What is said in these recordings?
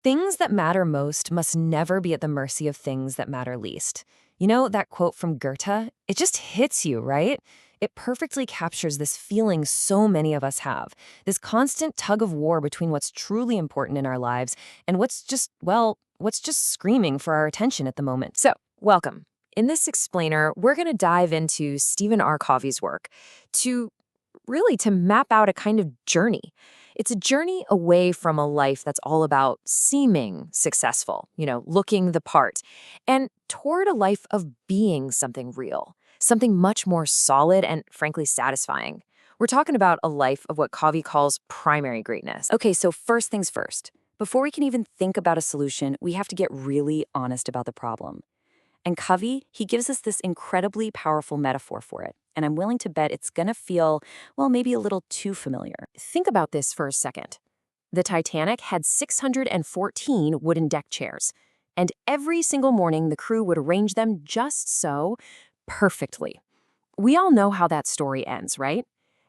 Things that matter most must never be at the mercy of things that matter least. You know, that quote from Goethe? It just hits you, right? It perfectly captures this feeling so many of us have, this constant tug of war between what's truly important in our lives and what's just screaming for our attention at the moment. So, welcome. In this explainer, we're going to dive into Stephen R. Covey's work to to map out a kind of journey. It's a journey away from a life that's all about seeming successful, looking the part, and toward a life of being something real, something much more solid and frankly satisfying. We're talking about a life of what Covey calls primary greatness. Okay, so first things first. Before we can even think about a solution, we have to get really honest about the problem. And Covey, he gives us this incredibly powerful metaphor for it. And I'm willing to bet it's gonna feel, well, maybe a little too familiar. Think about this for a second. The Titanic had 614 wooden deck chairs, and every single morning the crew would arrange them just so perfectly. We all know how that story ends, right?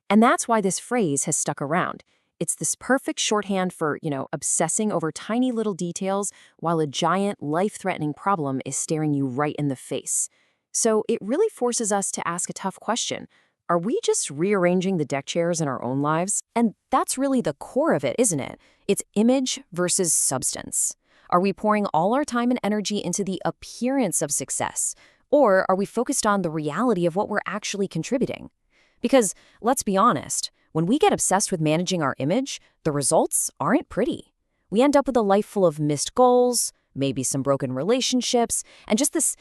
And that's why this phrase has stuck around. It's this perfect shorthand for, obsessing over tiny little details while a giant, life-threatening problem is staring you right in the face. So it really forces us to ask a tough question. Are we just rearranging the deck chairs in our own lives? And that's really the core of it, isn't it? It's image versus substance. Are we pouring all our time and energy into the appearance of success? Or are we focused on the reality of what we're actually contributing? Because, let's be honest, when we get obsessed with managing our image, the results aren't pretty. We end up with a life full of missed goals, maybe some broken relationships, and just this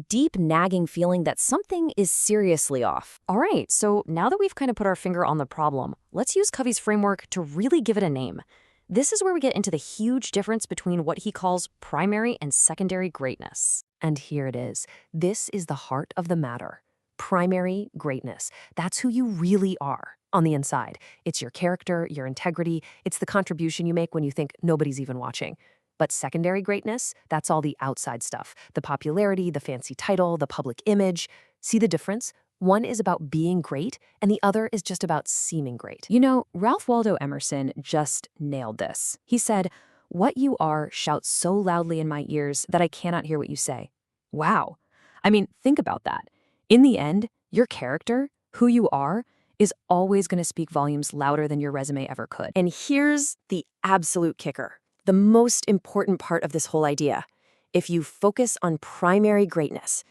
deep nagging feeling that something is seriously off. All right, so now that we've kind of put our finger on the problem, let's use Covey's framework to really give it a name. This is where we get into the huge difference between what he calls primary and secondary greatness. And here it is. This is the heart of the matter. Primary greatness. That's who you really are on the inside. It's your character, your integrity. It's the contribution you make when you think nobody's even watching. But secondary greatness, that's all the outside stuff. The popularity, the fancy title, the public image. See the difference? One is about being great, and the other is just about seeming great. Ralph Waldo Emerson just nailed this. He said, "What you are shouts so loudly in my ears that I cannot hear what you say." Wow. I mean, think about that. In the end, your character, who you are, is always going to speak volumes louder than your resume ever could. And here's the absolute kicker, the most important part of this whole idea. If you focus on primary greatness,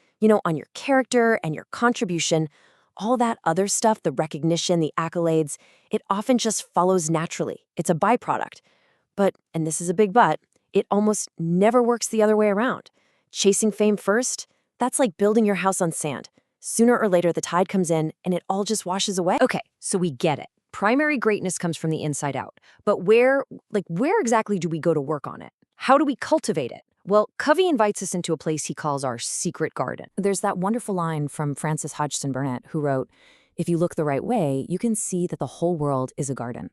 on your character and your contribution, all that other stuff, the recognition, the accolades, it often just follows naturally. It's a byproduct. But, and this is a big but, it almost never works the other way around. Chasing fame first, that's like building your house on sand. Sooner or later, the tide comes in and it all just washes away. Okay, so we get it. Primary greatness comes from the inside out. But where exactly do we go to work on it? How do we cultivate it? Well, Covey invites us into a place he calls our secret garden. There's that wonderful line from Frances Hodgson Burnett, who wrote, "If you look the right way, you can see that the whole world is a garden."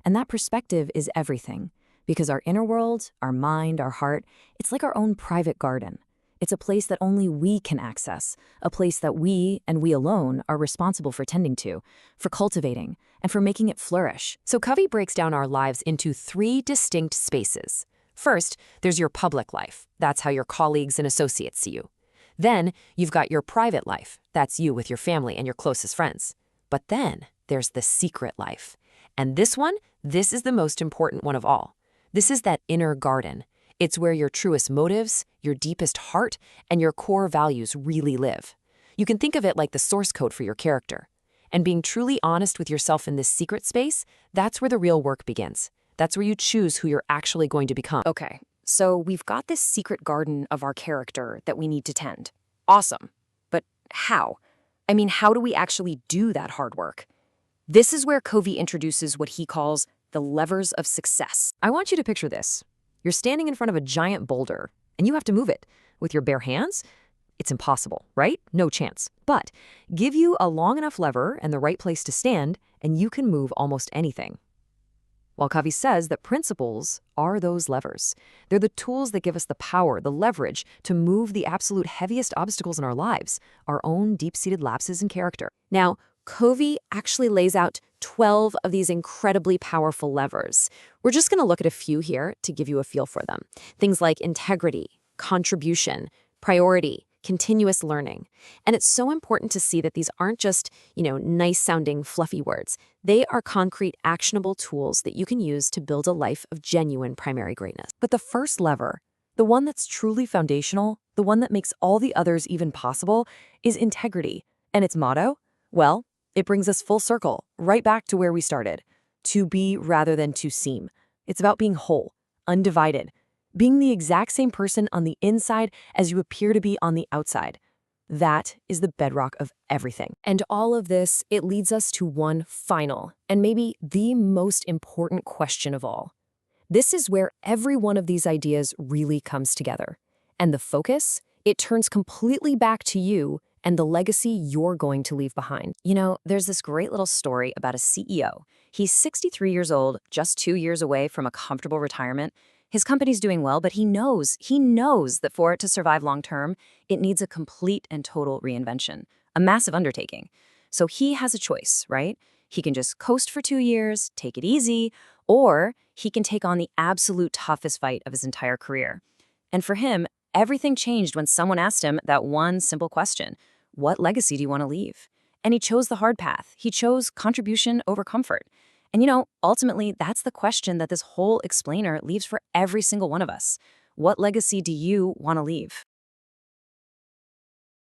And that perspective is everything, because our inner world, our mind, our heart, it's like our own private garden. It's a place that only we can access, a place that we, and we alone, are responsible for tending to, for cultivating, and for making it flourish. So Covey breaks down our lives into 3 distinct spaces. First, there's your public life. That's how your colleagues and associates see you. Then, you've got your private life. That's you with your family and your closest friends. But then, there's the secret life. And this is the most important one of all. This is that inner garden. It's where your truest motives, your deepest heart, and your core values really live. You can think of it like the source code for your character. And being truly honest with yourself in this secret space, that's where the real work begins. That's where you choose who you're actually going to become. Okay, so we've got this secret garden of our character that we need to tend. Awesome. But how? I mean, how do we actually do that hard work? This is where Covey introduces what he calls the levers of success. I want you to picture this. You're standing in front of a giant boulder, and you have to move it. With your bare hands, it's impossible, right? No chance. But give you a long enough lever and the right place to stand, and you can move almost anything. While Covey says that principles are those levers. They're the tools that give us the power, the leverage, to move the absolute heaviest obstacles in our lives, our own deep-seated lapses in character. Now, Covey actually lays out 12 of these incredibly powerful levers. We're just going to look at a few here to give you a feel for them. Things like integrity, contribution, priority, continuous learning. And it's so important to see that these aren't just, nice sounding fluffy words. They are concrete, actionable tools that you can use to build a life of genuine primary greatness. But the first lever, the one that's truly foundational, the one that makes all the others even possible, is integrity. And its motto? Well, it brings us full circle, right back to where we started. To be rather than to seem. It's about being whole, undivided, being the exact same person on the inside as you appear to be on the outside. That is the bedrock of everything. And all of this, it leads us to one final, and maybe the most important question of all. This is where every one of these ideas really comes together. And the focus, it turns completely back to you and the legacy you're going to leave behind. There's this great little story about a CEO. He's 63 years old, just 2 years away from a comfortable retirement. His company's doing well, but he knows that for it to survive long term, it needs a complete and total reinvention, a massive undertaking. So he has a choice, right? He can just coast for 2 years, take it easy, or he can take on the absolute toughest fight of his entire career. And for him, everything changed when someone asked him that one simple question: what legacy do you want to leave? And he chose the hard path. He chose contribution over comfort. And ultimately, that's the question that this whole explainer leaves for every single one of us. What legacy do you want to leave?